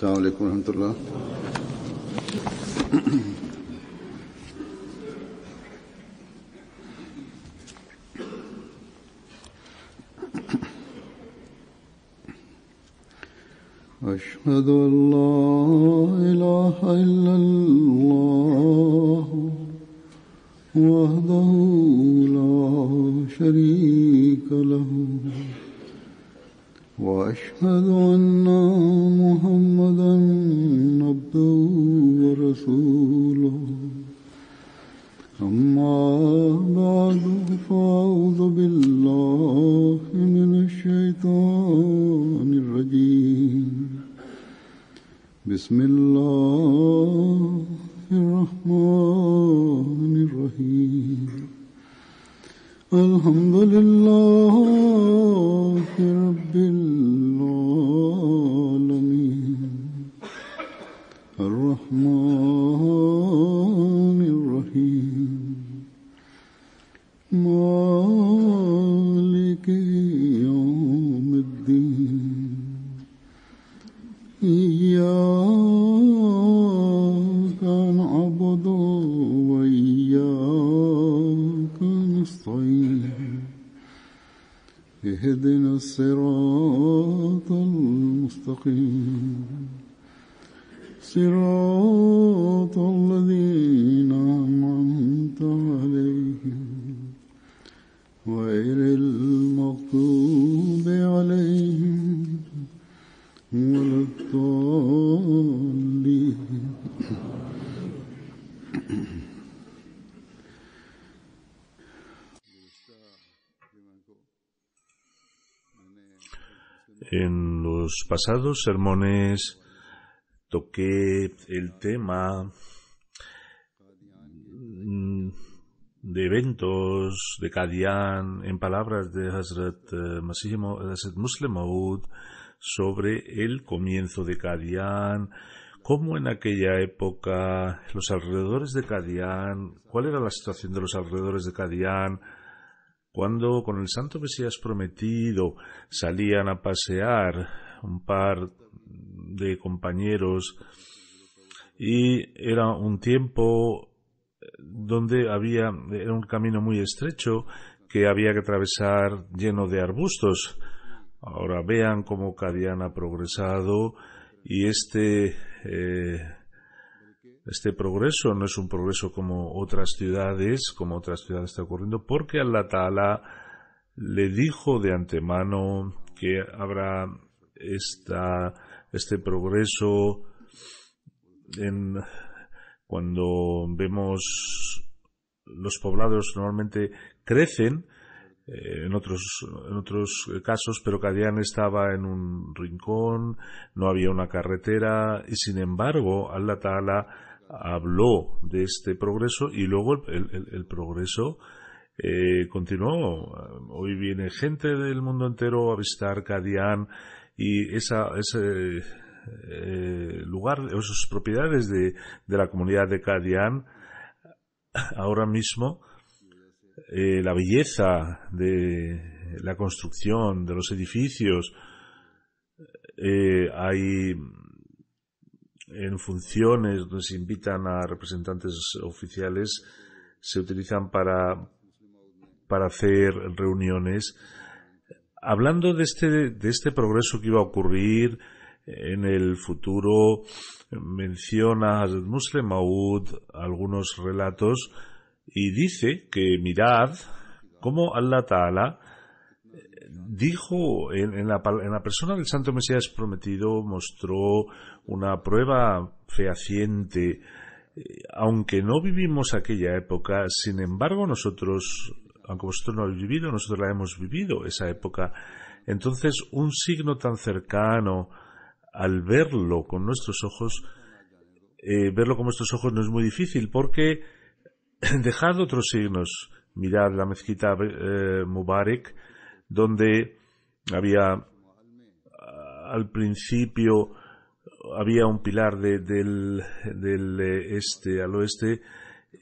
السلام عليكم ورحمة الله. أشهد أن لا إله إلا الله وحده لا شريك له وأشهد أن محمدا عبده ورسوله أما بعد فأعوذ بالله من الشيطان الرجيم بسم الله الرحمن الرحيم الحمد لله رب العالمين الرحمن الرحيم مالك يوم الدين إياك نعبد وإياك نستعين اهدنا الصراط المستقيم صراط الذين أنعمت عليهم غير المغضوب عليهم ولا الضالين. En los pasados sermones toqué el tema de eventos de Qadian en palabras de Hazrat Musleh Maud sobre el comienzo de Qadian, cómo en aquella época los alrededores de Qadian, cuál era la situación de los alrededores de Qadian, cuando con el Santo Mesías prometido salían a pasear un par de compañeros y era un tiempo donde era un camino muy estrecho que había que atravesar lleno de arbustos. Ahora vean cómo Qadian ha progresado y este progreso no es un progreso como otras ciudades está ocurriendo, porque Allah Ta'ala le dijo de antemano que habrá este progreso cuando vemos los poblados normalmente crecen en otros casos, pero Qadian estaba en un rincón, no había una carretera y sin embargo Allah Ta'ala habló de este progreso y luego el progreso continuó. Hoy viene gente del mundo entero a visitar Qadian y ese lugar, esas propiedades de la comunidad de Qadian, ahora mismo la belleza de la construcción de los edificios, hay en funciones donde se invitan a representantes oficiales, se utilizan para hacer reuniones hablando de este progreso que iba a ocurrir en el futuro. Menciona Hazrat Musleh Maud algunos relatos y dice que mirad cómo Allah Ta'ala dijo en la persona del Santo Mesías prometido, mostró una prueba fehaciente. Aunque no vivimos aquella época, sin embargo nosotros, aunque vosotros no habéis vivido, nosotros la hemos vivido, esa época. Entonces un signo tan cercano, al verlo con nuestros ojos, no es muy difícil, porque dejad otros signos. Mirad la mezquita Mubarak, donde había al principio había un pilar del este al oeste,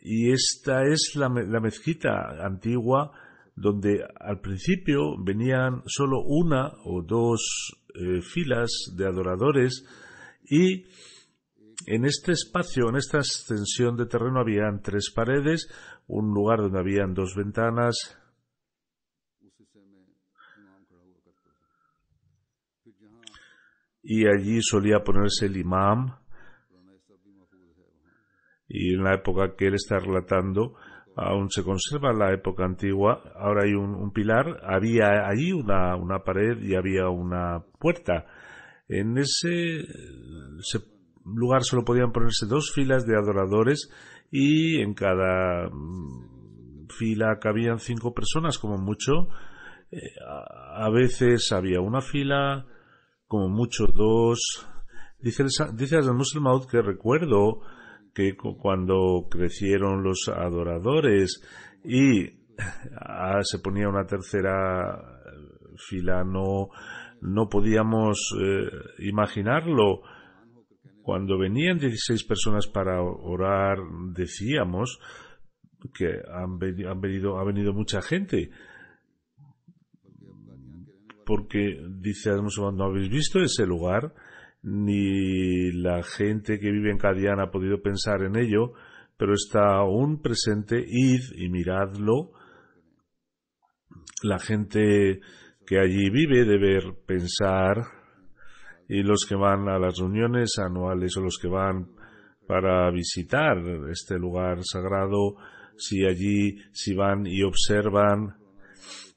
y esta es la mezquita antigua donde al principio venían solo una o dos filas de adoradores, Y en este espacio, en esta extensión de terreno, habían 3 paredes, un lugar donde habían 2 ventanas, y allí solía ponerse el imam. Y en la época que él está relatando, aún se conserva la época antigua. Ahora hay un pilar, había allí una pared y había una puerta. En ese lugar solo podían ponerse 2 filas de adoradores, y en cada fila cabían 5 personas como mucho. A veces había una fila, como mucho 2. Dice el Muslim Maud que recuerdo que cuando crecieron los adoradores y se ponía una tercera fila, no podíamos imaginarlo. Cuando venían 16 personas para orar, decíamos que ha venido mucha gente, porque dice el musulmán, ¿no habéis visto ese lugar? Ni la gente que vive en Qadian ha podido pensar en ello, pero está aún presente. Id y miradlo. La gente que allí vive debe pensar, y los que van a las reuniones anuales o los que van para visitar este lugar sagrado, si van y observan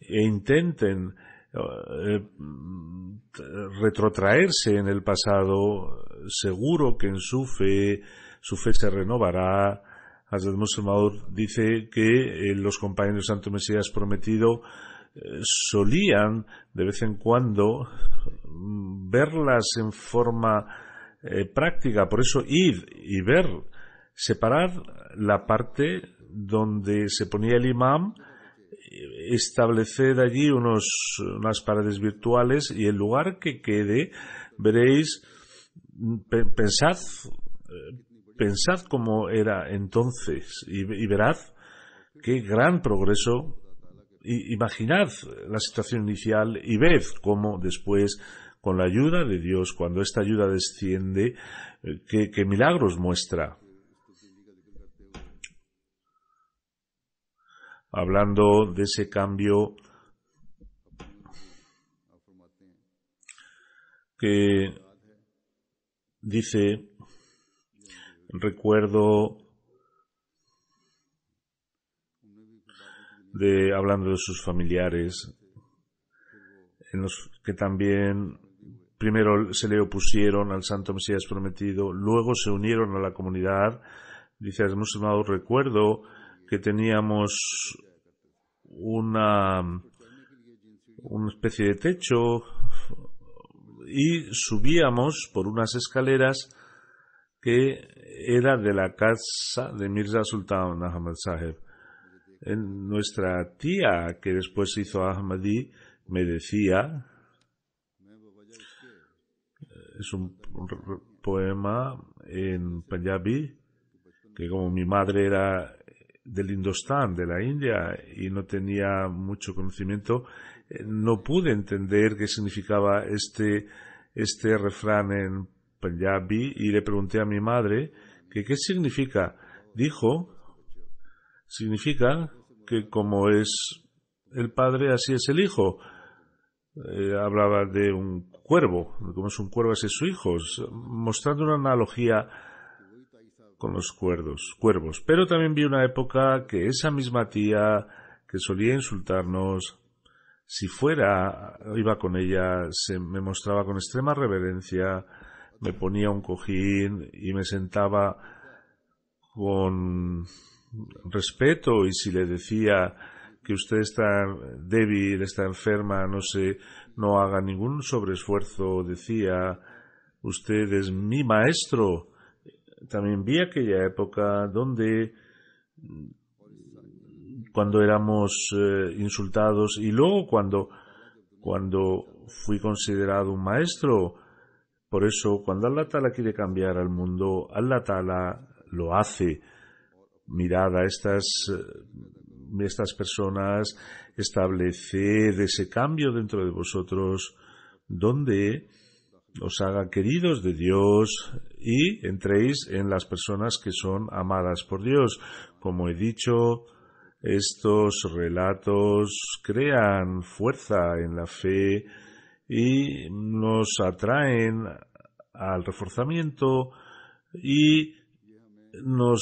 e intenten retrotraerse en el pasado, seguro que en su fe se renovará. Hazrat Muslim Maud dice que los compañeros del Santo Mesías Prometido solían de vez en cuando verlas en forma práctica. Por eso ir y ver, separar la parte donde se ponía el imam, establecer allí unas paredes virtuales, y el lugar que quede, veréis, pensad cómo era entonces y verad qué gran progreso. Imaginad la situación inicial y ved cómo después, con la ayuda de Dios, cuando esta ayuda desciende, qué milagros muestra. Hablando de ese cambio que dice, recuerdo hablando de sus familiares, en los que también primero se le opusieron al Santo Mesías Prometido, luego se unieron a la comunidad. Dice el musulmán, recuerdo que teníamos una especie de techo y subíamos por unas escaleras que era de la casa de Mirza Sultan Ahmad Saheb. Nuestra tía, que después se hizo Ahmadi, me decía, es un poema en Punjabi, que como mi madre era del Indostán, de la India, y no tenía mucho conocimiento, no pude entender qué significaba este refrán en Punjabi, y le pregunté a mi madre que qué significa. Dijo, significa que como es el padre, así es el hijo. Hablaba de un cuervo, como es un cuervo, así es su hijo, mostrando una analogía con los cuervos. Pero también vi una época que esa misma tía, que solía insultarnos, si iba con ella, me mostraba con extrema reverencia, me ponía un cojín y me sentaba con respeto, y si le decía que usted está débil, está enferma, no haga ningún sobreesfuerzo, decía, usted es mi maestro. También vi aquella época donde, cuando éramos insultados, y luego cuando fui considerado un maestro. Por eso, cuando Allah Ta'ala quiere cambiar al mundo, Allah Ta'ala lo hace. Mirad a estas personas, estableced ese cambio dentro de vosotros, donde os haga queridos de Dios y entréis en las personas que son amadas por Dios. Como he dicho, estos relatos crean fuerza en la fe y nos atraen al reforzamiento y nos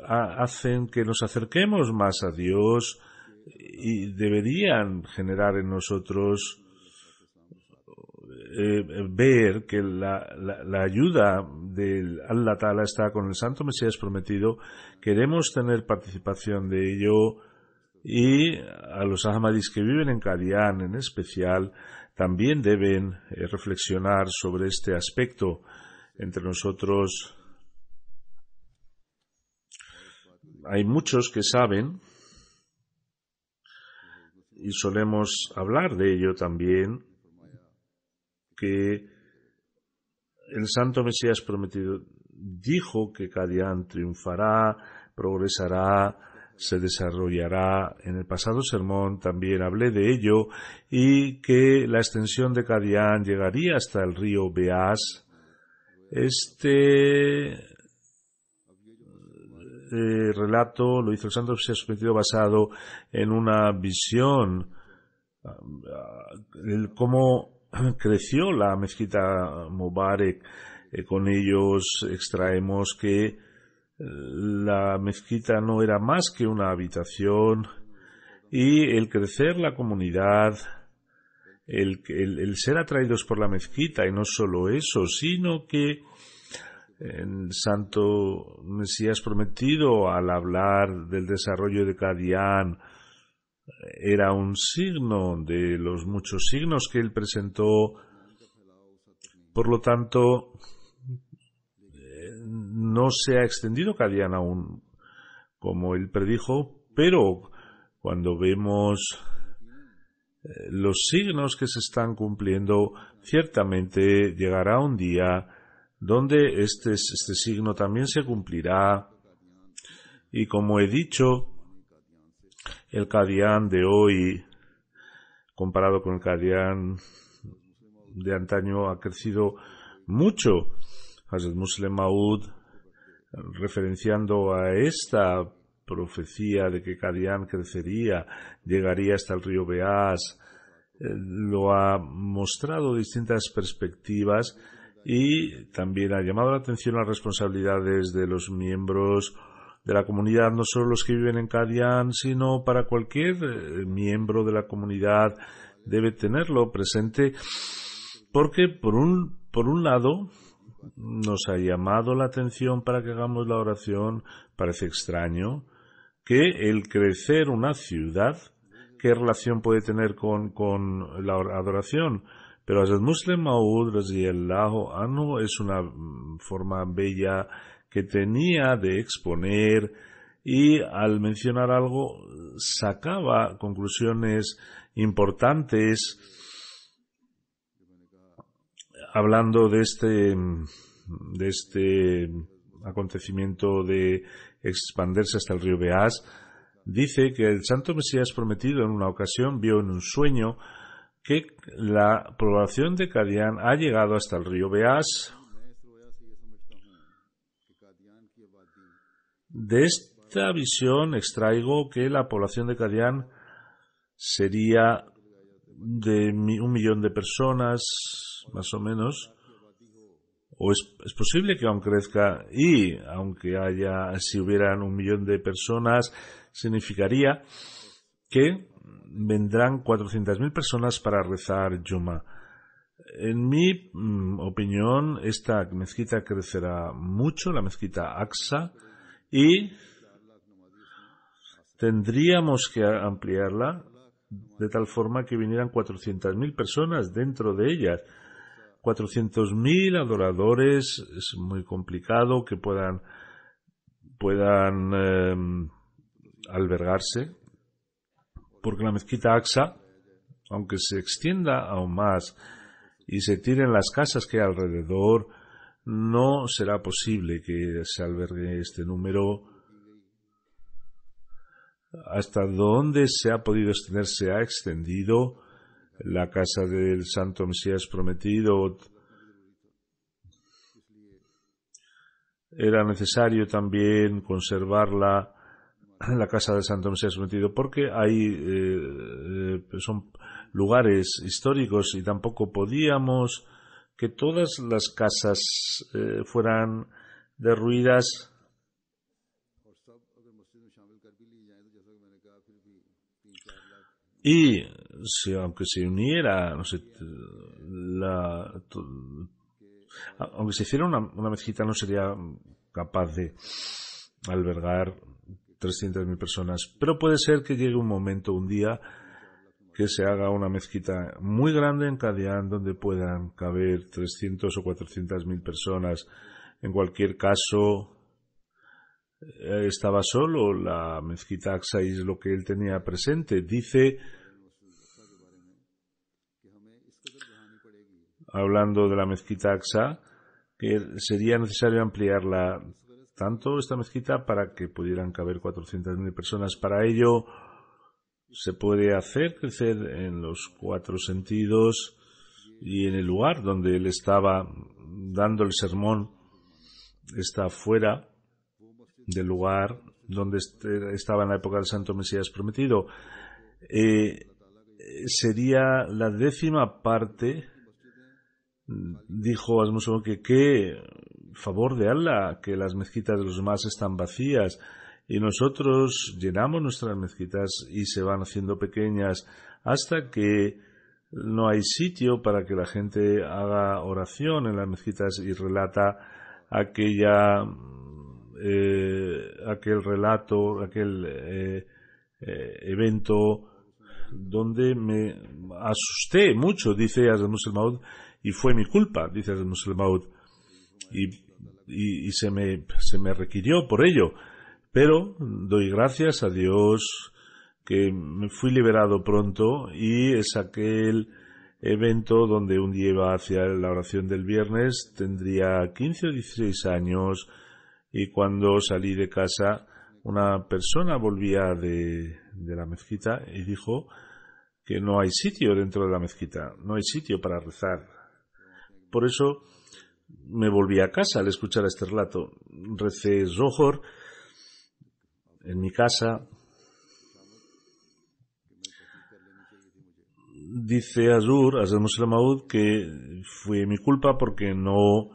hacen que nos acerquemos más a Dios y deberían generar en nosotros ver que la ayuda de Allah Ta'ala está con el Santo Mesías prometido. Queremos tener participación de ello, y a los Ahmadis que viven en Qadian en especial también deben reflexionar sobre este aspecto. Entre nosotros hay muchos que saben, y solemos hablar de ello también, que el Santo Mesías prometido dijo que Qadian triunfará, progresará, se desarrollará. En el pasado sermón también hablé de ello, y que la extensión de Qadian llegaría hasta el río Beas. Este relato lo hizo el Santo Mesías prometido basado en una visión, cómo creció la mezquita Mubarak. Con ellos extraemos que la mezquita no era más que una habitación, y el crecer la comunidad, el ser atraídos por la mezquita, y no solo eso, sino que el Santo Mesías prometido, al hablar del desarrollo de Qadian, era un signo de los muchos signos que él presentó. Por lo tanto, no se ha extendido Qadian aún como él predijo, pero cuando vemos los signos que se están cumpliendo, ciertamente llegará un día donde este signo también se cumplirá. Y como he dicho, el Qadian de hoy, comparado con el Qadian de antaño, ha crecido mucho. Hazrat Musleh Maud, referenciando a esta profecía de que Qadian crecería, llegaría hasta el río Beas, lo ha mostrado de distintas perspectivas, y también ha llamado la atención a las responsabilidades de los miembros de la comunidad, no solo los que viven en Qadian, sino para cualquier miembro de la comunidad debe tenerlo presente, porque por un lado nos ha llamado la atención para que hagamos la oración. Parece extraño que el crecer una ciudad, ¿qué relación puede tener con la adoración? Pero Hazrat Musleh Maud radhiyallahu anhu es una forma bella que tenía de exponer, y al mencionar algo sacaba conclusiones importantes, hablando de este acontecimiento de expandirse hasta el río Beas. Dice que el Santo Mesías prometido en una ocasión vio en un sueño que la población de Qadian ha llegado hasta el río Beas. De esta visión extraigo que la población de Qadian sería de 1 millón de personas, más o menos, o es posible que aún crezca, y aunque si hubieran 1 millón de personas, significaría que vendrán 400.000 personas para rezar Juma. En mi opinión, esta mezquita crecerá mucho, la mezquita Aqsa, y tendríamos que ampliarla de tal forma que vinieran 400.000 personas dentro de ellas. 400.000 adoradores es muy complicado que puedan albergarse, porque la mezquita Aqsa, aunque se extienda aún más y se tiren las casas que hay alrededor, no será posible que se albergue este número. Hasta donde se ha podido extender se ha extendido. La casa del Santo Mesías prometido era necesario también conservarla, la casa del Santo Mesías Prometido, porque son lugares históricos y tampoco podíamos que todas las casas fueran derruidas. Y aunque se uniera, no sé, aunque se hiciera una mezquita, no sería capaz de albergar 300.000 personas. Pero puede ser que llegue un momento, un día, que se haga una mezquita muy grande en Qadian donde puedan caber 300 o 400.000 personas. En cualquier caso, estaba solo. La mezquita Aqsa es lo que él tenía presente. Dice, hablando de la mezquita Aqsa, que sería necesario ampliarla tanto esta mezquita para que pudieran caber 400.000 personas. Para ello se puede hacer crecer en los 4 sentidos, y en el lugar donde él estaba dando el sermón está fuera del lugar donde estaba en la época del Santo Mesías Prometido. Sería la 10ª parte. Dijo Asmuso que qué favor de Allah que las mezquitas de los demás están vacías y nosotros llenamos nuestras mezquitas y se van haciendo pequeñas hasta que no hay sitio para que la gente haga oración en las mezquitas, y relata aquel evento donde me asusté mucho, dice Hazrat Maud, y fue mi culpa, dice Hazrat Maud, y se me requirió por ello. Pero doy gracias a Dios que me fui liberado pronto, y es aquel evento donde un día iba hacia la oración del viernes, tendría 15 o 16 años, y cuando salí de casa una persona volvía de la mezquita y dijo que no hay sitio dentro de la mezquita, no hay sitio para rezar. Por eso me volví a casa al escuchar este relato. Recé Zohor en mi casa. Dice Hazrat Musleh Maud que fue mi culpa porque no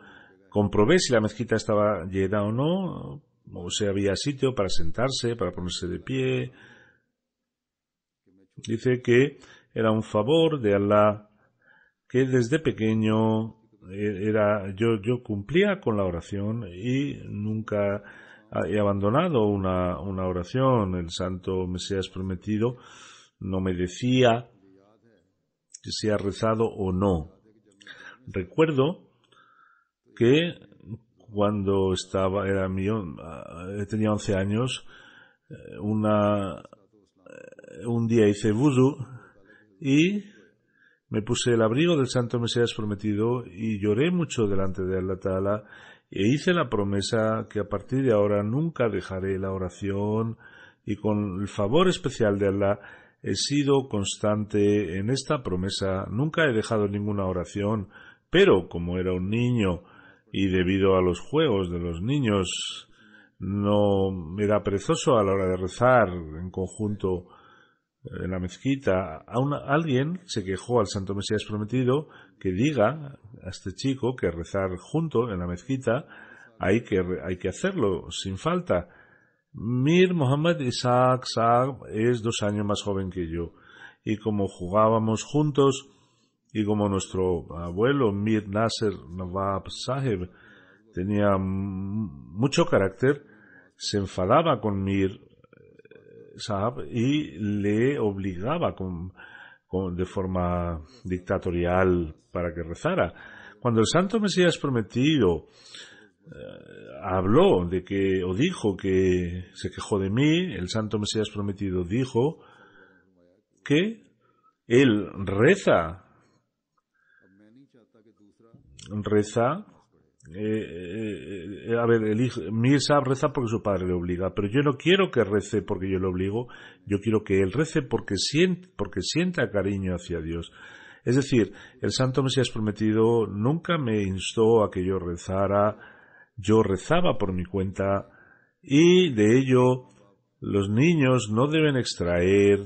comprobé si la mezquita estaba llena o no, o si había sitio para sentarse, para ponerse de pie. Dice que era un favor de Allah, que desde pequeño yo cumplía con la oración y nunca he abandonado una oración. El Santo Mesías Prometido no me decía que si ha rezado o no. Recuerdo que cuando tenía 11 años, un día hice wudu y me puse el abrigo del Santo Mesías Prometido y lloré mucho delante de Allah Ta'ala, e hice la promesa que a partir de ahora nunca dejaré la oración, y con el favor especial de Allah he sido constante en esta promesa. Nunca he dejado ninguna oración, pero como era un niño y debido a los juegos de los niños no era perezoso a la hora de rezar en conjunto en la mezquita, alguien se quejó al Santo Mesías Prometido que diga a este chico que rezar junto en la mezquita hay que hacerlo sin falta. Mir Muhammad Isaac Saab es 2 años más joven que yo, y como jugábamos juntos y como nuestro abuelo Mir Nasser Nawab Saheb tenía mucho carácter, se enfadaba con Mir Sahab y le obligaba de forma dictatorial para que rezara. Cuando el Santo Mesías Prometido dijo que se quejó de mí, el Santo Mesías Prometido dijo que él reza Mir Sahab reza porque su padre le obliga, pero yo no quiero que rece porque yo le obligo, yo quiero que él rece porque sienta cariño hacia Dios. Es decir, el Santo Mesías Prometido nunca me instó a que yo rezara, yo rezaba por mi cuenta, y de ello los niños no deben extraer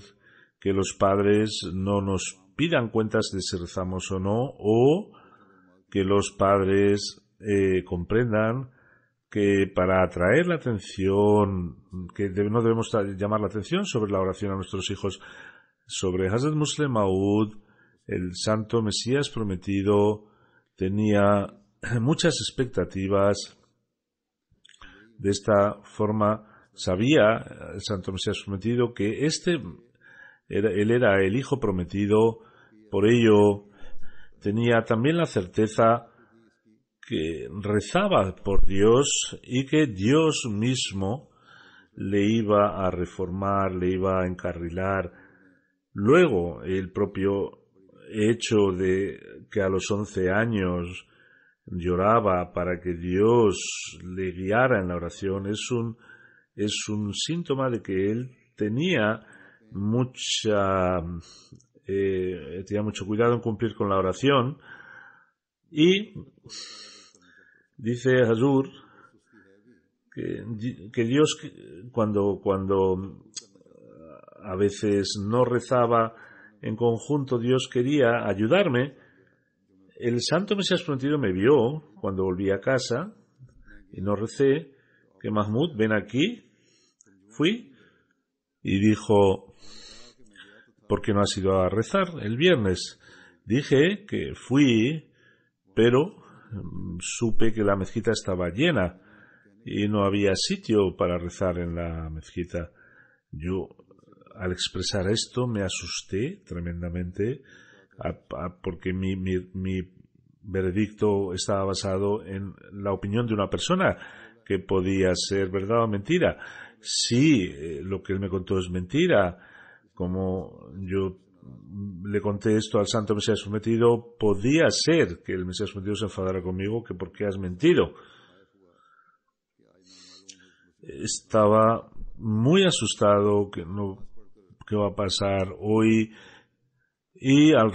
que los padres no nos pidan cuentas de si rezamos o no, o que los padres comprendan que para atraer la atención, que no debemos llamar la atención sobre la oración a nuestros hijos. Sobre Hazrat Musleh Maud, el santo Mesías prometido, tenía muchas expectativas. De esta forma sabía el santo Mesías prometido que él era el hijo prometido. Por ello tenía también la certeza que rezaba por Dios y que Dios mismo le iba a reformar, le iba a encarrilar. Luego, el propio hecho de que a los 11 años lloraba para que Dios le guiara en la oración es un síntoma de que él tenía mucho cuidado en cumplir con la oración. Y dice Hazur que Dios, cuando a veces no rezaba en conjunto, Dios quería ayudarme. El santo Mesías prometido me vio cuando volví a casa y no recé, que Mahmud, ven aquí. Fui y dijo, ¿por qué no has ido a rezar el viernes? Dije que fui, pero supe que la mezquita estaba llena y no había sitio para rezar en la mezquita. Yo, al expresar esto, me asusté tremendamente, porque mi veredicto estaba basado en la opinión de una persona, que podía ser verdad o mentira. Si lo que él me contó es mentira, como yo le conté esto al santo Mesías prometido, podía ser que el Mesías prometido se enfadara conmigo, que por qué has mentido. Estaba muy asustado, qué va a pasar hoy. Y al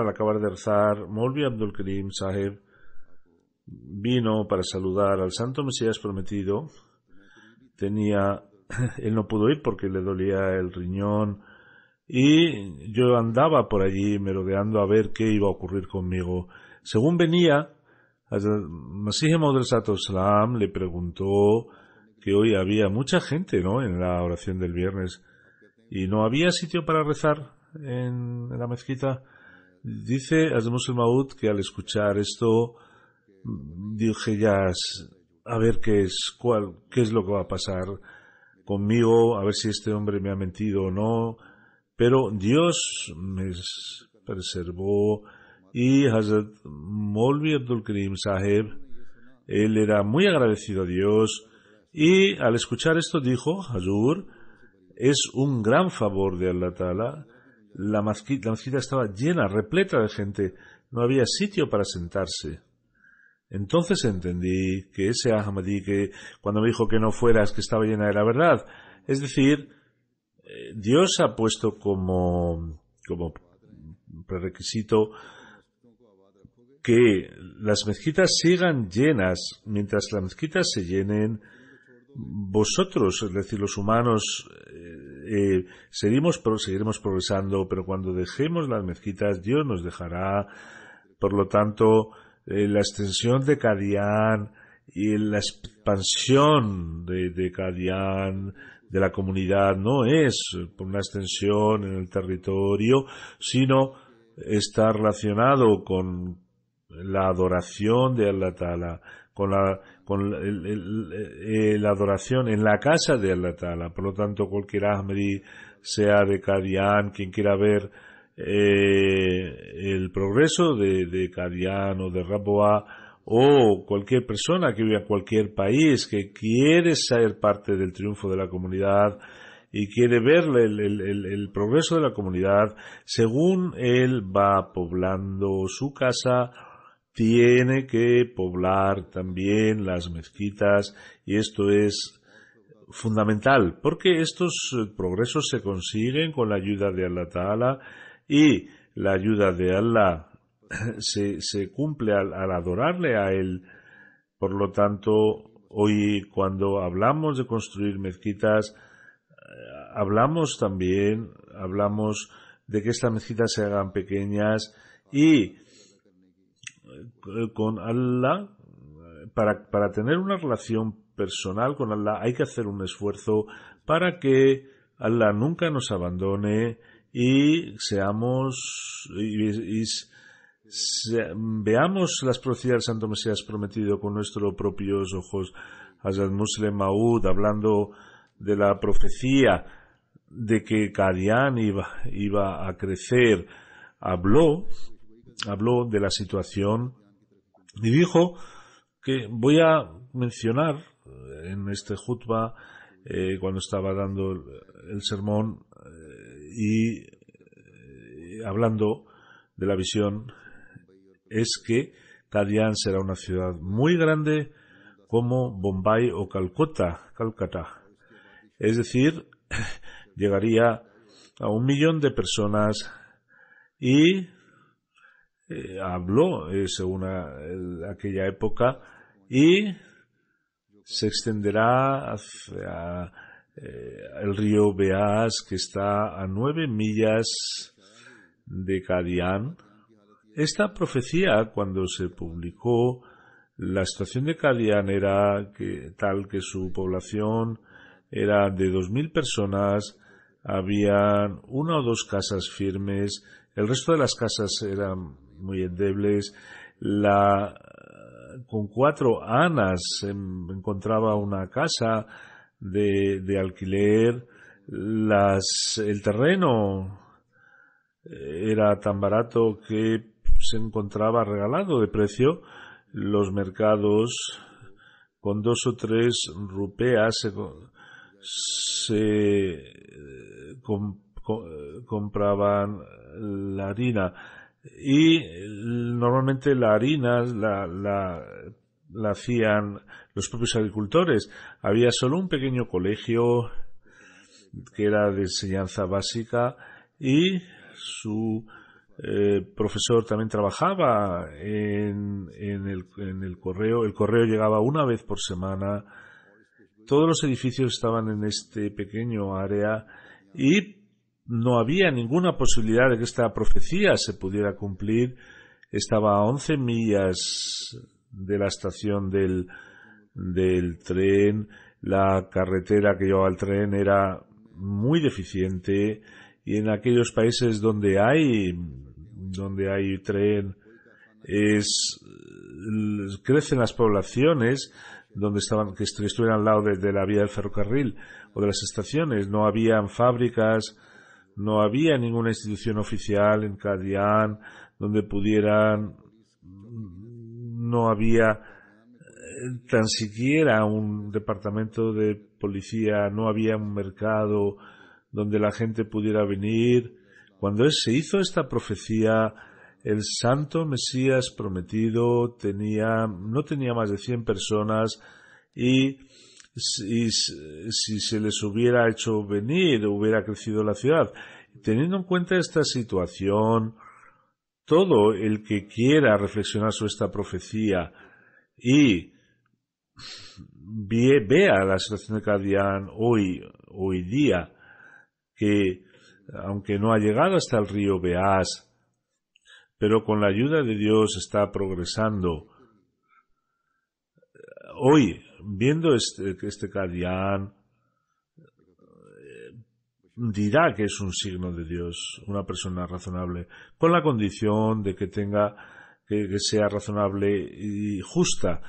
acabar de rezar, Maulvi Abdul Karim Saheb vino para saludar al santo Mesías prometido. Él no pudo ir porque le dolía el riñón, y yo andaba por allí merodeando a ver qué iba a ocurrir conmigo. Según venía, Masih Maud Sato Islam le preguntó que hoy había mucha gente, ¿no?, en la oración del viernes, y no había sitio para rezar en la mezquita. Dice Hazrat Musleh Maud que al escuchar esto dije, ya, a ver qué es lo que va a pasar conmigo, a ver si este hombre me ha mentido o no. Pero Dios me preservó, y Hazrat Maulvi Abdul Karim Saheb, él era muy agradecido a Dios, y al escuchar esto dijo, Hazur, es un gran favor de Allah Ta'ala. La mezquita estaba llena, repleta de gente, no había sitio para sentarse. Entonces entendí que ese Ahmadí, que cuando me dijo que no fueras, que estaba llena, era verdad. Es decir, Dios ha puesto como prerequisito que las mezquitas sigan llenas. Mientras las mezquitas se llenen, vosotros, es decir, los humanos, seguiremos progresando, pero cuando dejemos las mezquitas, Dios nos dejará. Por lo tanto, la extensión de Qadian y la expansión de Qadian, de la comunidad, no es por una extensión en el territorio, sino está relacionado con la adoración de Allah Ta'ala, con la adoración en la casa de Allah Ta'ala. Por lo tanto, cualquier Ahmadi, sea de Qadian, quien quiera ver el progreso de Qadian o de Raboa, o cualquier persona que vive en cualquier país que quiere ser parte del triunfo de la comunidad y quiere ver el progreso de la comunidad, según él va poblando su casa, tiene que poblar también las mezquitas, y esto es fundamental, porque estos progresos se consiguen con la ayuda de Allah Ta'ala, y la ayuda de Allah se cumple al adorarle a él. Por lo tanto, hoy cuando hablamos de construir mezquitas, hablamos de que estas mezquitas se hagan pequeñas y con Allah, para tener una relación personal con Allah hay que hacer un esfuerzo para que Allah nunca nos abandone y veamos las profecías del Santo Mesías prometido con nuestros propios ojos. Hazrat Muslim Maud, hablando de la profecía de que Qadian iba a crecer, habló de la situación y dijo que voy a mencionar en este jutba, cuando estaba dando el sermón y hablando de la visión, es que Qadian será una ciudad muy grande como Bombay o Calcuta. Es decir, llegaría a 1 millón de personas y habló según aquella época y se extenderá hacia el río Beas, que está a 9 millas de Qadian. Esta profecía, cuando se publicó, la situación de Qadian era tal que su población era de 2.000 personas, habían 1 o 2 casas firmes, el resto de las casas eran muy endebles. Con 4 anas se encontraba una casa de alquiler. El terreno era tan barato que se encontraba regalado de precio. Los mercados con 2 o 3 rupeas se compraban la harina, y normalmente la harina la hacían los propios agricultores. Había solo un pequeño colegio que era de enseñanza básica y su profesor también trabajaba en el correo. El correo llegaba 1 vez por semana. Todos los edificios estaban en este pequeño área y no había ninguna posibilidad de que esta profecía se pudiera cumplir. Estaba a 11 millas de la estación del tren. La carretera que llevaba el tren era muy deficiente, y en aquellos países donde hay tren crecen las poblaciones que estuvieran al lado de la vía del ferrocarril o de las estaciones. No habían fábricas, no había ninguna institución oficial en Qadian donde no había tan siquiera un departamento de policía, no había un mercado donde la gente pudiera venir. Cuando se hizo esta profecía, el Santo Mesías prometido no tenía más de 100 personas, y si se les hubiera hecho venir, hubiera crecido la ciudad. Teniendo en cuenta esta situación, todo el que quiera reflexionar sobre esta profecía y vea la situación de Qadian hoy día, que aunque no ha llegado hasta el río Beas, pero con la ayuda de Dios está progresando. Hoy, viendo este Qadian, dirá que es un signo de Dios, una persona razonable, con la condición de que sea razonable y justa.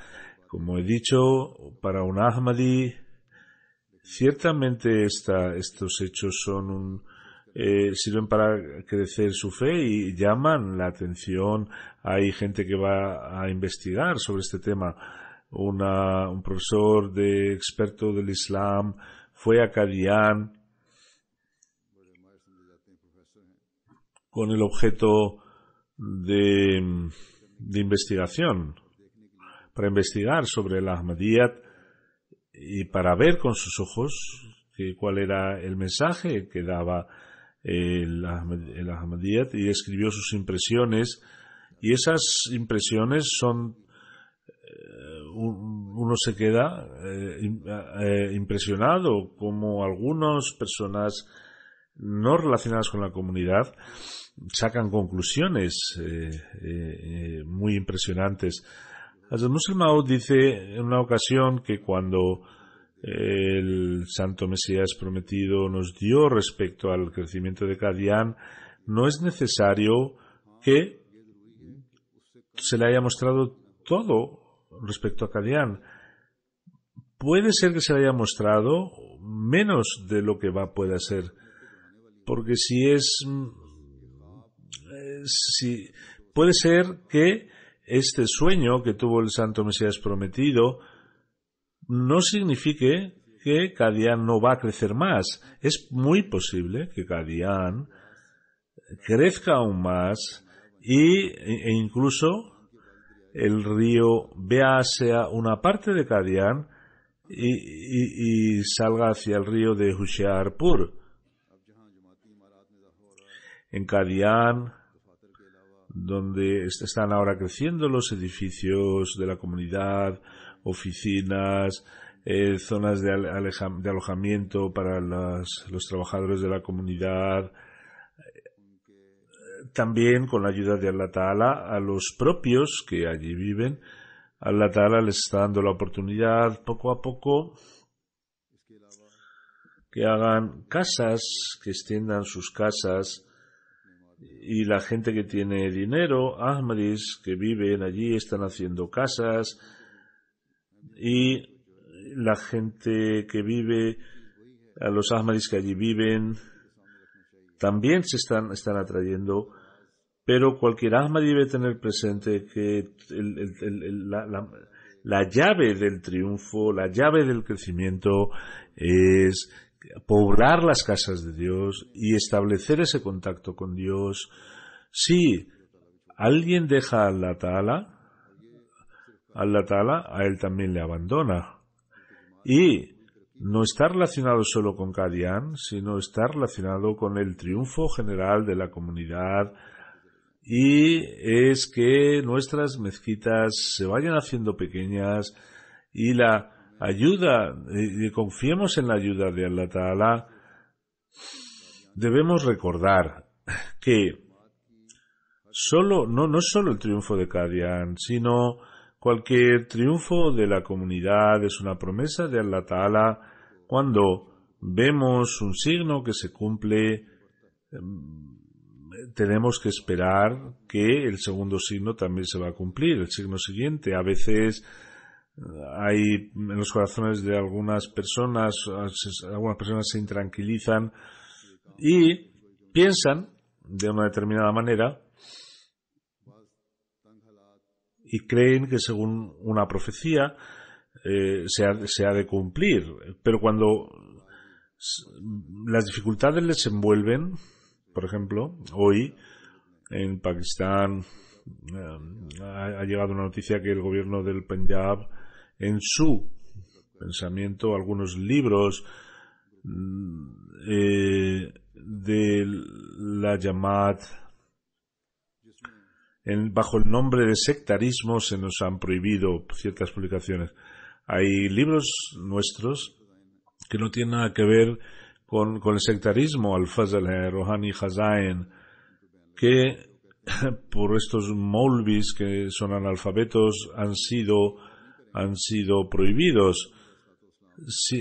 Como he dicho, para un Ahmadi, ciertamente estos hechos sirven para crecer su fe y llaman la atención. Hay gente que va a investigar sobre este tema. Un profesor experto del Islam fue a Qadian con el objeto de investigación, para investigar sobre el Ahmadiyyat y para ver con sus ojos cuál era el mensaje que daba el Ahmadiyyat, y escribió sus impresiones, y esas impresiones son uno se queda impresionado como algunas personas no relacionadas con la comunidad sacan conclusiones muy impresionantes. Hazrat Musleh Maud dice en una ocasión que cuando el Santo Mesías prometido nos dio respecto al crecimiento de Qadian, no es necesario que se le haya mostrado todo respecto a Qadian. Puede ser que se le haya mostrado menos de lo que pueda ser, porque puede ser que este sueño que tuvo el Santo Mesías prometido no signifique que Qadian no va a crecer más. Es muy posible que Qadian crezca aún más e incluso el río sea una parte de Qadian y salga hacia el río de Hoshiarpur. En Qadian, donde están ahora creciendo los edificios de la comunidad, oficinas, zonas de alojamiento para los trabajadores de la comunidad, también con la ayuda de Allah Ta'ala a los propios que allí viven. Allah Ta'ala les está dando la oportunidad poco a poco que hagan casas, que extiendan sus casas, y la gente que tiene dinero, Ahmadis que viven allí, están haciendo casas, y la gente que vive, a los Ahmadis que allí viven, también se están atrayendo. Pero cualquier Ahmadi debe tener presente que la llave del triunfo, la llave del crecimiento es poblar las casas de Dios y establecer ese contacto con Dios. Si alguien deja a Allah Ta'ala, a él también le abandona. Y no está relacionado solo con Qadian, sino está relacionado con el triunfo general de la comunidad. Y es que nuestras mezquitas se vayan haciendo pequeñas y la ayuda, y confiemos en la ayuda de Allah Ta'ala. Debemos recordar que no es solo el triunfo de Qadian, sino cualquier triunfo de la comunidad es una promesa de Allah Ta'ala. Cuando vemos un signo que se cumple, tenemos que esperar que el segundo signo también se va a cumplir, el signo siguiente. A veces hay en los corazones de algunas personas se intranquilizan y piensan de una determinada manera y creen que según una profecía se ha de cumplir. Pero cuando las dificultades les envuelven, por ejemplo, hoy en Pakistán ha llegado una noticia que el gobierno del Punjab, en su pensamiento, algunos libros de la Jamaat, bajo el nombre de sectarismo, se nos han prohibido ciertas publicaciones. Hay libros nuestros que no tienen nada que ver con el sectarismo, Al-Fazl, Rohani, Khazain, que por estos maulvis que son analfabetos han sido prohibidos.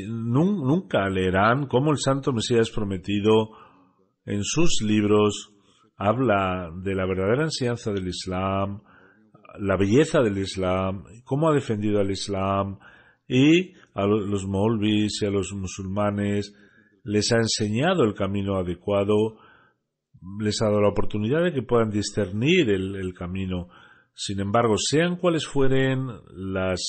Nunca leerán cómo el Santo Mesías prometido en sus libros habla de la verdadera enseñanza del Islam, la belleza del Islam, cómo ha defendido al Islam, y a los maulvis y a los musulmanes les ha enseñado el camino adecuado, les ha dado la oportunidad de que puedan discernir el camino. Sin embargo, sean cuales fueren las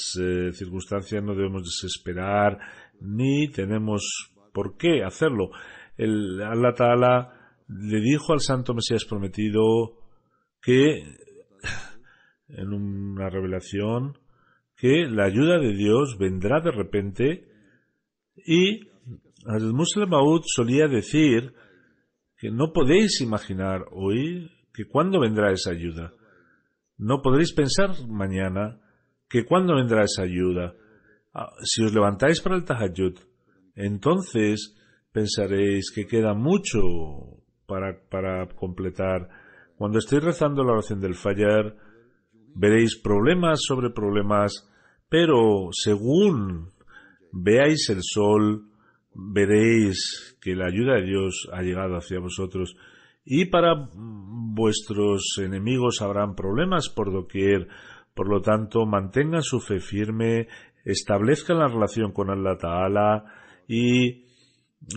circunstancias, no debemos desesperar, ni tenemos por qué hacerlo. Allah Ta'ala le dijo al Santo Mesías prometido que, en una revelación, que la ayuda de Dios vendrá de repente, y Hazrat Musleh Maud solía decir que no podéis imaginar hoy que cuándo vendrá esa ayuda. No podréis pensar mañana que ¿cuándo vendrá esa ayuda? Si os levantáis para el tahajjud, entonces pensaréis que queda mucho para completar. Cuando estéis rezando la oración del Fajr, veréis problemas sobre problemas, pero según veáis el sol, veréis que la ayuda de Dios ha llegado hacia vosotros. Y para vuestros enemigos habrán problemas por doquier. Por lo tanto, mantengan su fe firme, establezcan la relación con Allah Ta'ala y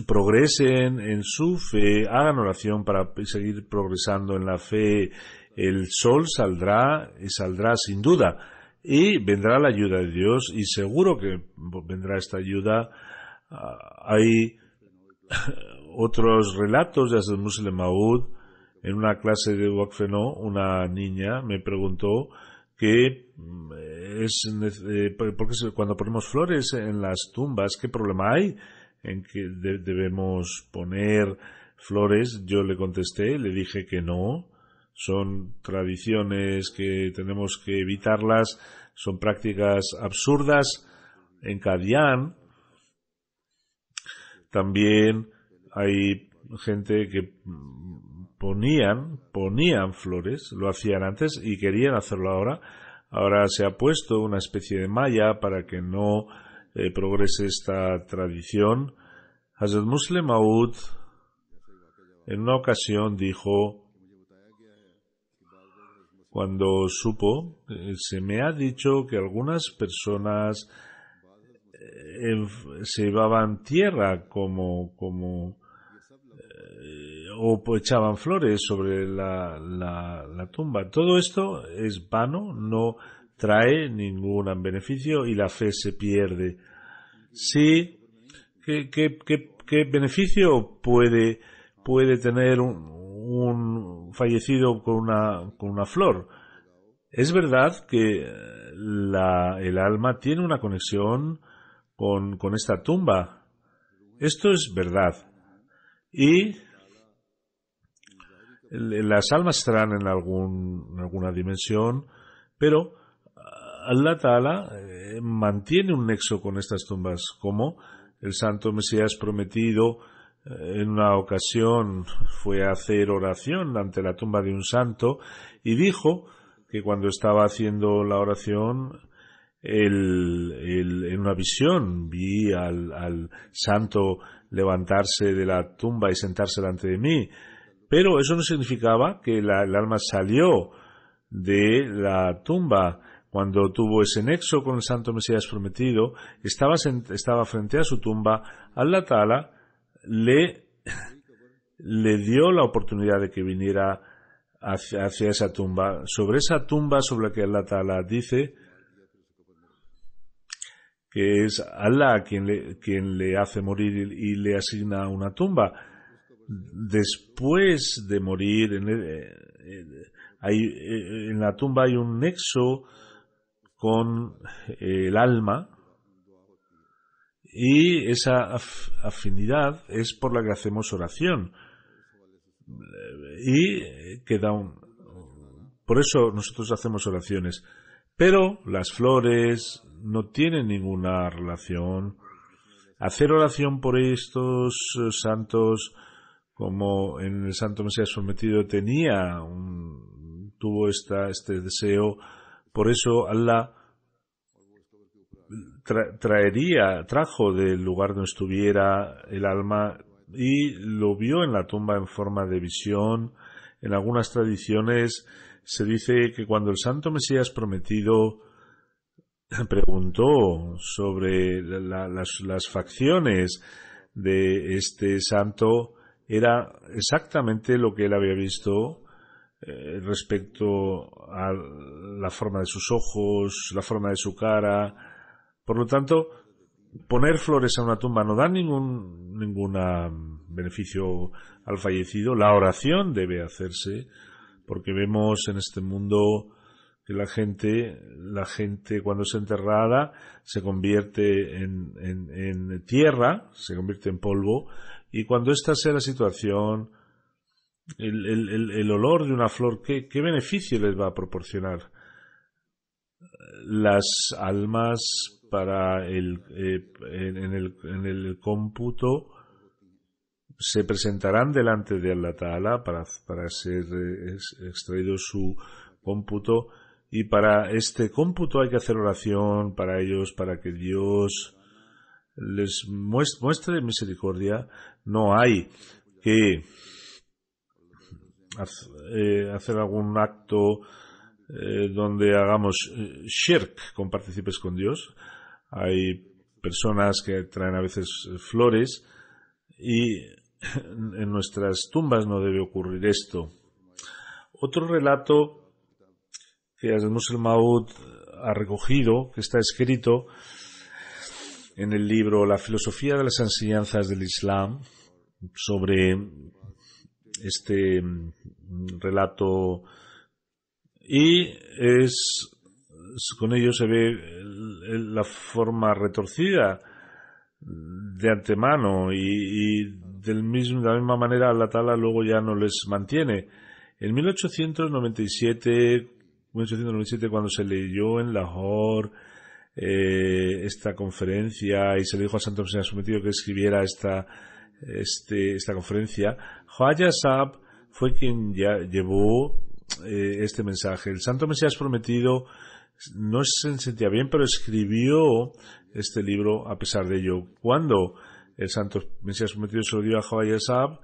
progresen en su fe, hagan oración para seguir progresando en la fe. El sol saldrá y saldrá sin duda y vendrá la ayuda de Dios y seguro que vendrá esta ayuda. Hay otros relatos de Hazrat Musleh Maud. En una clase de Waqf-e-No, una niña me preguntó que porque cuando ponemos flores en las tumbas, ¿qué problema hay en que debemos poner flores? Yo le contesté, le dije que no, son tradiciones que tenemos que evitarlas, son prácticas absurdas. En Qadian también hay gente que ponían flores, lo hacían antes y querían hacerlo ahora. Ahora se ha puesto una especie de malla para que no progrese esta tradición. Hazrat Musleh Maud en una ocasión dijo, cuando supo, se me ha dicho que algunas personas se llevaban tierra o echaban flores sobre la tumba. Todo esto es vano, no trae ningún beneficio y la fe se pierde. Sí, ¿qué beneficio puede tener un fallecido con una flor? Es verdad que el alma tiene una conexión con esta tumba. Esto es verdad. Y las almas estarán en alguna dimensión, pero Allah Ta'ala mantiene un nexo con estas tumbas, como el santo Mesías prometido en una ocasión fue a hacer oración ante la tumba de un santo y dijo que cuando estaba haciendo la oración en una visión vi al santo levantarse de la tumba y sentarse delante de mí, pero eso no significaba que el alma salió de la tumba. Cuando tuvo ese nexo con el santo Mesías prometido, estaba frente a su tumba. Allah Ta'ala le dio la oportunidad de que viniera hacia esa tumba. Sobre esa tumba sobre la que Allah Ta'ala dice que es Allah quien le hace morir y le asigna una tumba. Después de morir, en la tumba hay un nexo con el alma y esa afinidad es por la que hacemos oración y por eso nosotros hacemos oraciones, pero las flores no tienen ninguna relación. Hacer oración por estos santos, como en el santo Mesías prometido tuvo este deseo, por eso Allah trajo del lugar donde estuviera el alma y lo vio en la tumba en forma de visión. En algunas tradiciones se dice que cuando el santo Mesías prometido preguntó sobre las facciones de este santo, era exactamente lo que él había visto respecto a la forma de sus ojos, la forma de su cara. Por lo tanto, poner flores a una tumba no da ningún beneficio al fallecido. La oración debe hacerse, porque vemos en este mundo que la gente cuando es enterrada se convierte en tierra, se convierte en polvo, y cuando esta sea la situación, el olor de una flor, ¿qué beneficio les va a proporcionar? las almas para en el cómputo se presentarán delante de Allah Ta'ala para ser extraído su cómputo, y para este cómputo hay que hacer oración para ellos, para que Dios les muestre misericordia. No hay que hacer algún acto donde hagamos shirk con partícipes con Dios. Hay personas que traen a veces flores, y en nuestras tumbas no debe ocurrir esto. Otro relato que Hazrat Musleh Maud ha recogido, que está escrito en el libro La filosofía de las enseñanzas del Islam, sobre este relato, y con ello se ve la forma retorcida de antemano, y de la misma manera Allah Ta'ala luego ya no les mantiene. En 1897, cuando se leyó en Lahore esta conferencia y se le dijo al Santo Mesías Prometido que escribiera esta conferencia, Khwaja Sahab fue quien ya llevó este mensaje. El Santo Mesías Prometido no se sentía bien, pero escribió este libro a pesar de ello. Cuando el Santo Mesías Prometido se lo dio a Khwaja Sahab,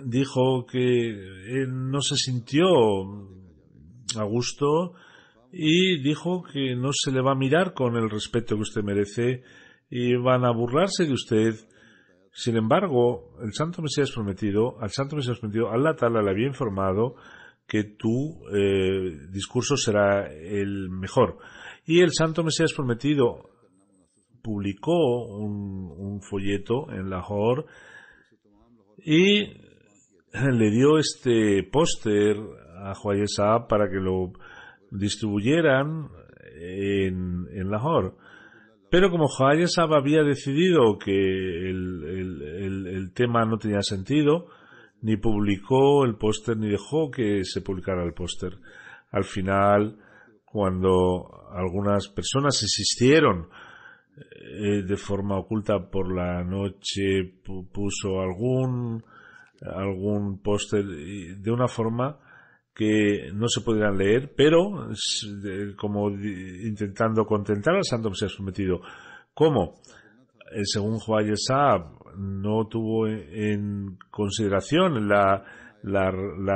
dijo que él no se sintió a gusto, y dijo que no se le va a mirar con el respeto que usted merece y van a burlarse de usted. Sin embargo, al Santo Mesías Prometido, Allah Ta'ala le había informado que tu discurso será el mejor. Y el Santo Mesías Prometido publicó un folleto en Lahore y le dio este póster a Khwaja Sahab para que lo distribuyeran en Lahore. Pero como Khwaja Sahab había decidido que el tema no tenía sentido, ni publicó el póster ni dejó que se publicara el póster. Al final, cuando algunas personas insistieron de forma oculta por la noche, puso algún póster de una forma que no se podrían leer, pero como intentando contentar al Santo Mesías Prometido. Como según Khwaja Sahab no tuvo en consideración la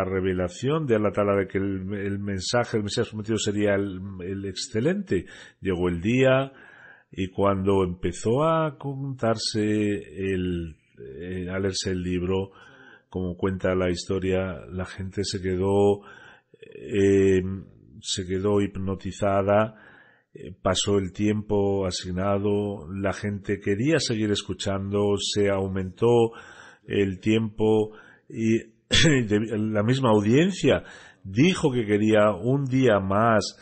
revelación de Allah Ta'ala de que el mensaje del Mesías Prometido sería el excelente, llegó el día, y cuando empezó a contarse a leerse el libro, como cuenta la historia, la gente se quedó hipnotizada. Pasó el tiempo asignado, la gente quería seguir escuchando, se aumentó el tiempo, y la misma audiencia dijo que quería un día más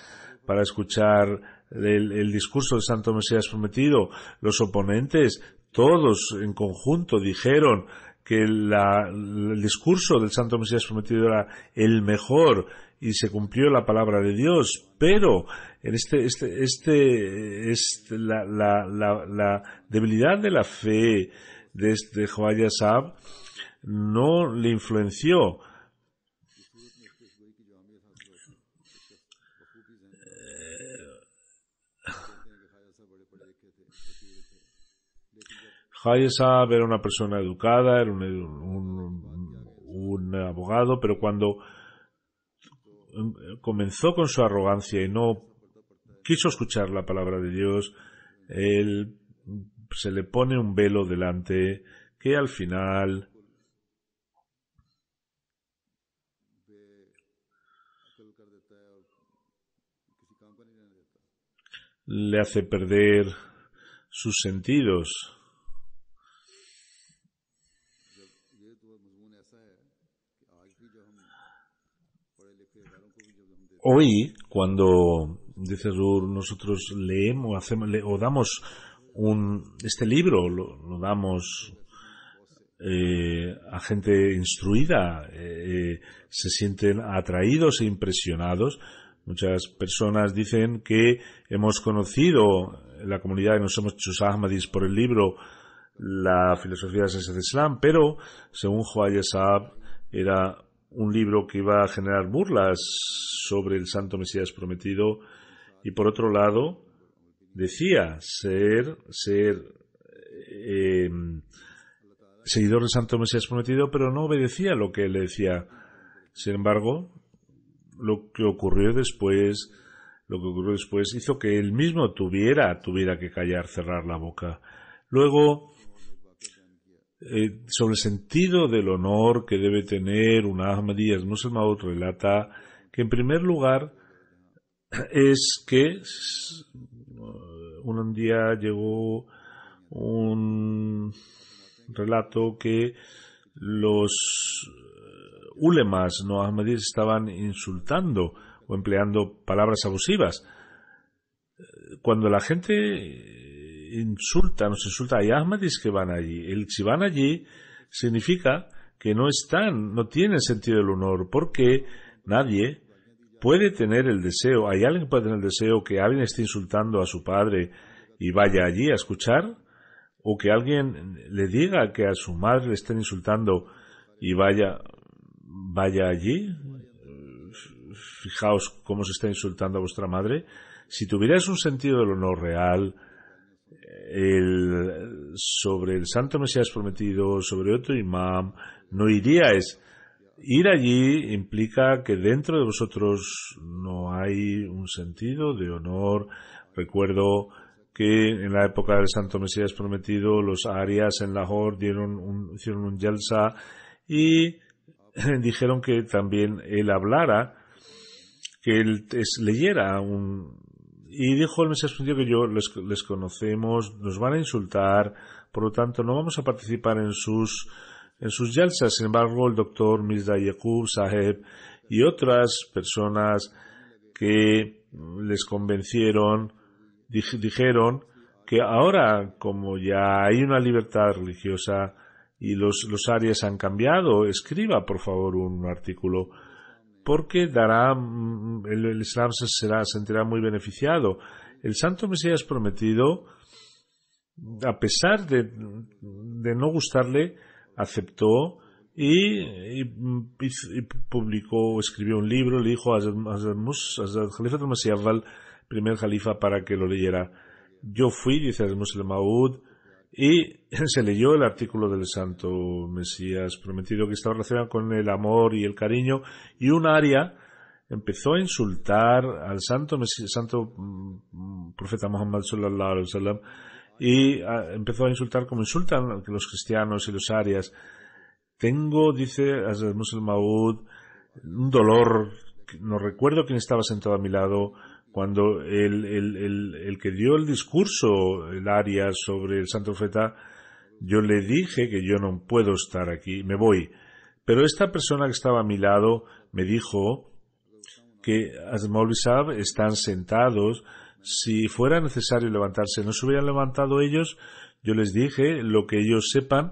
para escuchar el discurso del Santo Mesías Prometido. Los oponentes, todos en conjunto, dijeron que el discurso del Santo Mesías Prometido era el mejor y se cumplió la palabra de Dios, pero en la debilidad de la fe de Khwaja Sahab no le influenció. Khwaja Sahab era una persona educada, era un abogado, pero cuando comenzó con su arrogancia y no quiso escuchar la palabra de Dios, él se le pone un velo delante que al final le hace perder sus sentidos. Hoy, cuando dice Zur, nosotros leemos, o damos este libro, lo damos a gente instruida, se sienten atraídos e impresionados, Muchas personas dicen que hemos conocido en la comunidad, nos hemos hecho Ahmadis por el libro La filosofía de la esencia del Islam, pero según Khwaja Sahab era un libro que iba a generar burlas sobre el Santo Mesías prometido, y por otro lado decía ser seguidor del Santo Mesías prometido, pero no obedecía lo que él le decía. Sin embargo, lo que ocurrió después hizo que él mismo tuviera que callar, cerrar la boca. Luego, sobre el sentido del honor que debe tener un Ahmadi, el Muslim Maud relata que en primer lugar es que un día llegó un relato que los ulemas no ahmadíes estaban insultando o empleando palabras abusivas. Cuando la gente nos insulta, hay ahmadis que van allí. Si van allí, significa que no tienen sentido del honor, porque nadie puede tener el deseo, hay alguien que puede tener el deseo que alguien esté insultando a su padre y vaya allí a escuchar, o que alguien le diga que a su madre le estén insultando y vaya allí. Fijaos cómo se está insultando a vuestra madre. Si tuvierais un sentido del honor real sobre el Santo Mesías prometido, sobre otro imam, no iríais. Ir allí implica que dentro de vosotros no hay un sentido de honor. Recuerdo que en la época del Santo Mesías prometido los arias en Lahore hicieron un jalsa y dijeron que también él hablara, que él leyera y dijo el Mesías prometido que yo les conocemos, nos van a insultar, por lo tanto no vamos a participar en sus jalsas. Sin embargo, el doctor Mirza Yaqub Saheb y otras personas que les convencieron dijeron que ahora, como ya hay una libertad religiosa y los arias han cambiado, escriba por favor un artículo, porque el Islam se sentirá muy beneficiado. El Santo Mesías prometido, a pesar de no gustarle, aceptó y publicó, escribió un libro, le dijo a Hazrat Khalifa al-Masih Awwal, primer califa, para que lo leyera. Yo fui, dice el Muslim Maud, y se leyó el artículo del Santo Mesías prometido, que estaba relacionado con el amor y el cariño, y un aria empezó a insultar al Santo Profeta Muhammad sallallahu alaihi wasallam, y empezó a insultar como insultan los cristianos y los arias. Dice el Muslim Maud, un dolor, no recuerdo quién estaba sentado a mi lado cuando el que dio el discurso, el aria sobre el Santo Profeta. Yo le dije que yo no puedo estar aquí, me voy. Pero esta persona que estaba a mi lado me dijo que Maulvi Sahab están sentados. Si fuera necesario levantarse, no se hubieran levantado ellos. Yo les dije lo que ellos sepan,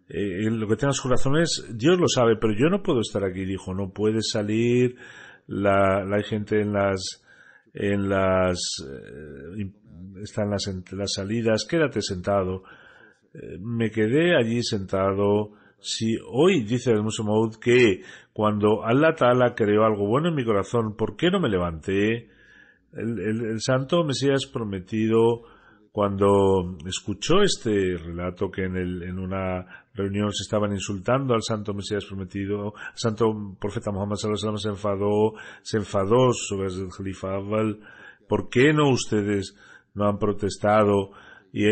lo que tengan sus corazones, Dios lo sabe, pero yo no puedo estar aquí. Dijo, no puedes salir, hay gente están las salidas, quédate sentado. Me quedé allí sentado. Si hoy dice el Muslim Maud que cuando Allah Ta'ala creó algo bueno en mi corazón, ¿por qué no me levanté? El Santo Mesías prometido, cuando escuchó este relato que en una reunión se estaban insultando al Santo Mesías prometido, el Santo Profeta Muhammad sallallahu alaihi wasallam se enfadó sobre el Khalifa Awwal. ¿Por qué no ustedes no han protestado y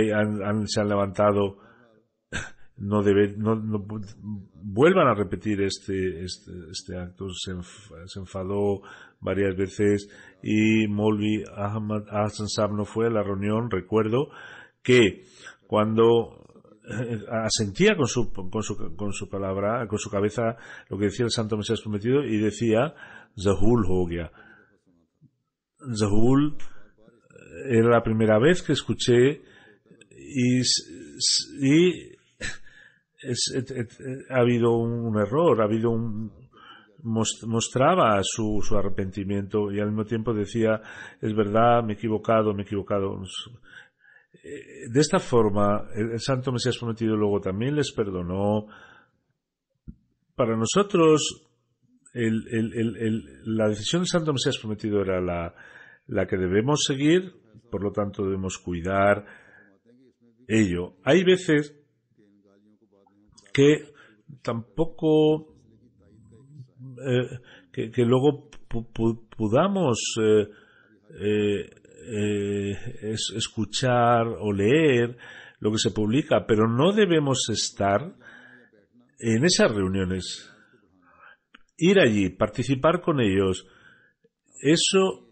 se han levantado? No vuelvan a repetir este acto. Se enfadó varias veces y Maulvi Ahmad Hassan Sahab no fue a la reunión. Recuerdo que cuando asentía con su palabra, con su cabeza, lo que decía el Santo Mesías prometido, y decía Zahul ho gaya. Zahul era la primera vez que escuché y ha habido un error, ha habido mostraba su arrepentimiento y al mismo tiempo decía, es verdad, me he equivocado. De esta forma, el Santo Mesías Prometido luego también les perdonó. Para nosotros, la decisión del Santo Mesías Prometido era la que debemos seguir, por lo tanto debemos cuidar ello. Hay veces que tampoco que luego podamos escuchar o leer lo que se publica, pero no debemos estar en esas reuniones, ir allí, participar con ellos. Eso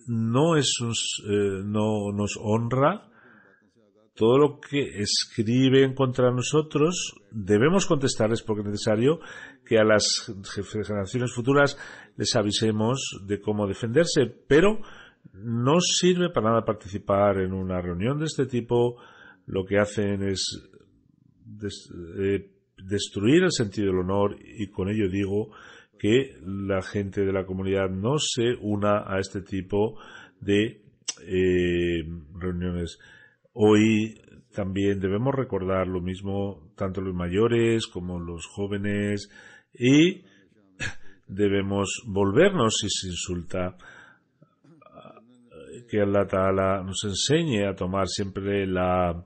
no nos honra. Todo lo que escriben contra nosotros debemos contestarles porque es necesario que a las generaciones futuras les avisemos de cómo defenderse, pero no sirve para nada participar en una reunión de este tipo. Lo que hacen es destruir el sentido del honor, y con ello digo que la gente de la comunidad no se una a este tipo de reuniones. Hoy también debemos recordar lo mismo, tanto los mayores como los jóvenes, y debemos volvernos si se insulta. Que Allah Ta'ala nos enseñe a tomar siempre la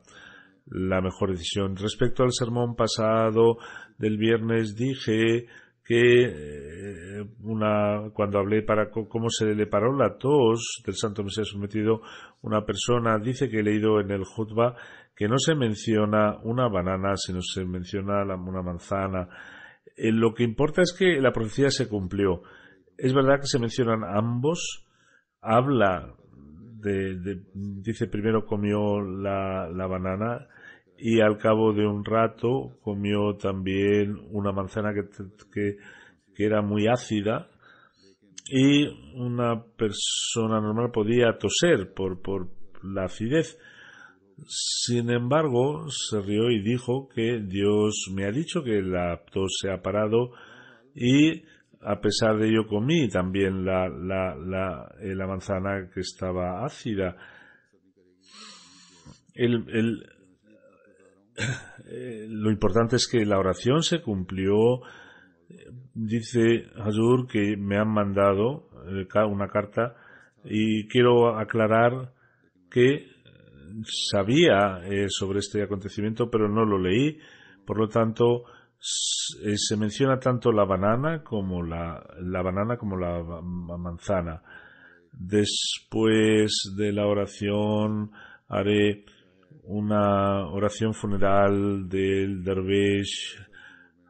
mejor decisión. Respecto al sermón pasado del viernes, dije que cuando hablé para cómo se le paró la tos del Santo Mesías Prometido, una persona dice que he leído en el Jutba que no se menciona una banana, sino se menciona una manzana. Lo que importa es que la profecía se cumplió. Es verdad que se mencionan ambos. Habla dice primero comió la banana y al cabo de un rato comió también una manzana que era muy ácida, y una persona normal podía toser por la acidez. Sin embargo, se rió y dijo que Dios me ha dicho que la tos se ha parado, y a pesar de ello comí también la manzana que estaba ácida. Lo importante es que la oración se cumplió. Dice Hazur que me han mandado una carta, y quiero aclarar que sabía sobre este acontecimiento, pero no lo leí. Por lo tanto, se menciona tanto la banana como la manzana. Después de la oración haré una oración funeral del Darvesh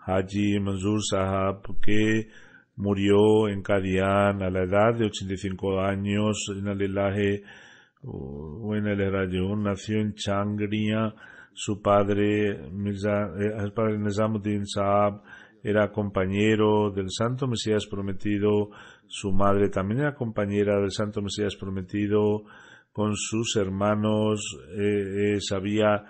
Haji Manzur Sahab, que murió en Qadian a la edad de 85 años. Nació en Changriya. Su padre Nizamuddin Saab era compañero del Santo Mesías Prometido. Su madre también era compañera del Santo Mesías Prometido. Con sus hermanos sabía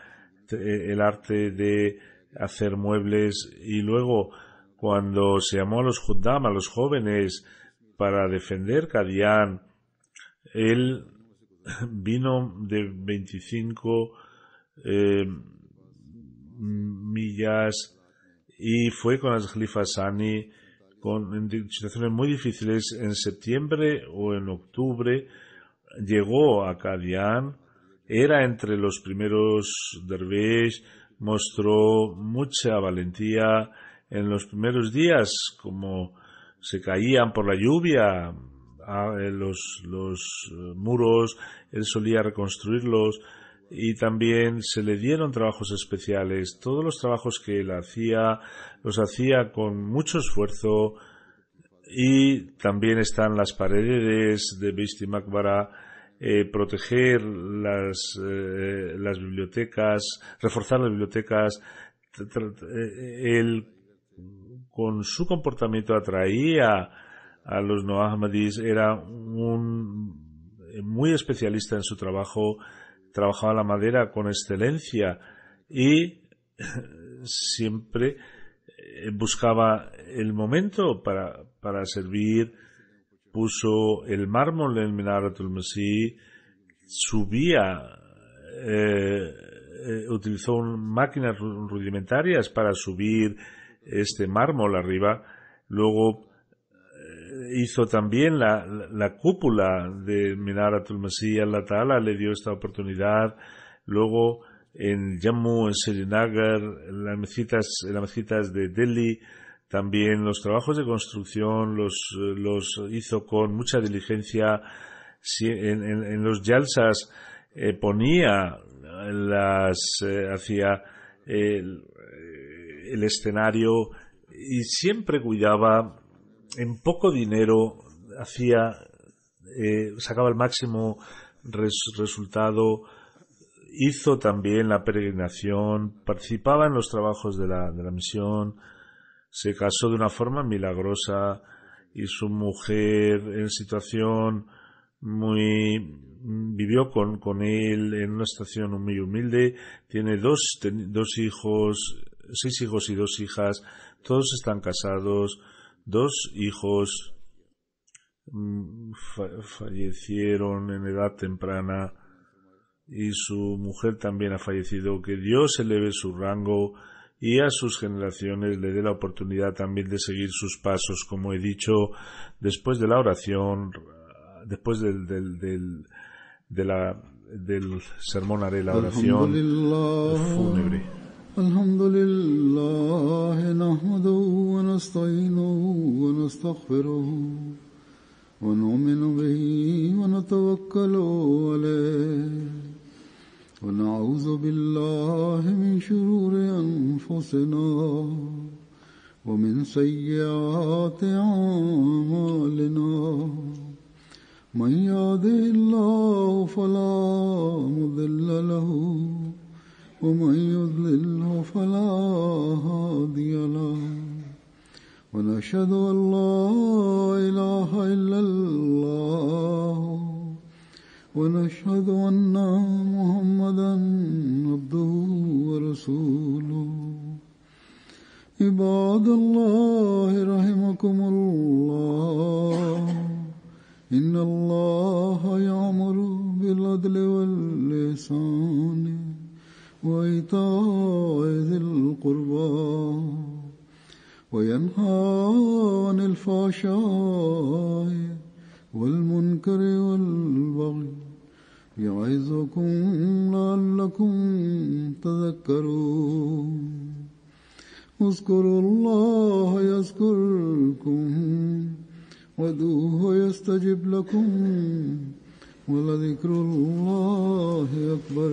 el arte de hacer muebles, y luego cuando se llamó a los Juddam, a los jóvenes, para defender Qadian, él vino de 25 millas y fue con las Khalifas Sani en situaciones muy difíciles. En septiembre o en octubre llegó a Qadian, era entre los primeros dervish, mostró mucha valentía en los primeros días. Como se caían por la lluvia los muros, él solía reconstruirlos, y también se le dieron trabajos especiales. Todos los trabajos que él hacía los hacía con mucho esfuerzo, y también están las paredes de Bishti Makbara, proteger las bibliotecas, reforzar las bibliotecas. Él con su comportamiento atraía a los no ahmadis, era muy especialista en su trabajo, trabajaba la madera con excelencia y siempre buscaba el momento para servir, puso el mármol en Minaratul Masih, subía, utilizó máquinas rudimentarias para subir este mármol arriba, luego hizo también la cúpula de Minaratul Masih. Allah Ta'ala le dio esta oportunidad. Luego en Jammu, en Srinagar, en las mezquitas de Delhi, también los trabajos de construcción los hizo con mucha diligencia. En los jalsas ponía hacía el escenario y siempre cuidaba. En poco dinero sacaba el máximo resultado. Hizo también la peregrinación, participaba en los trabajos de la misión, se casó de una forma milagrosa y su mujer en situación vivió con él en una situación muy humilde. Tiene dos hijos, 6 hijos y 2 hijas, todos están casados. 2 hijos fallecieron en edad temprana y su mujer también ha fallecido. Que Dios eleve su rango y a sus generaciones le dé la oportunidad también de seguir sus pasos, como he dicho, después de la oración, después del sermón haré la oración fúnebre. Alhamdulillah, nahmaduhu wa nasta'inuhu wa nastaghfiruhu wa nu'minu bihi wa natawakkalu alayhi wa na'udhu billahi min shururi anfusina wa min sayyiati a'malina. Man yahdihillahu fala mudilla lahu ومن يضلله فلا هادي له ونشهد أن لا إله إلا الله ونشهد أن محمدا عبده ورسوله. عباد الله رحمكم الله إن الله يأمر بالعدل والإحسان وإيتاء ذي القربى وينهى عن الفحشاء والمنكر والبغي يعظكم لعلكم تذكرون. اذكروا الله يذكركم وادعوه يستجب لكم ولذكر الله أكبر.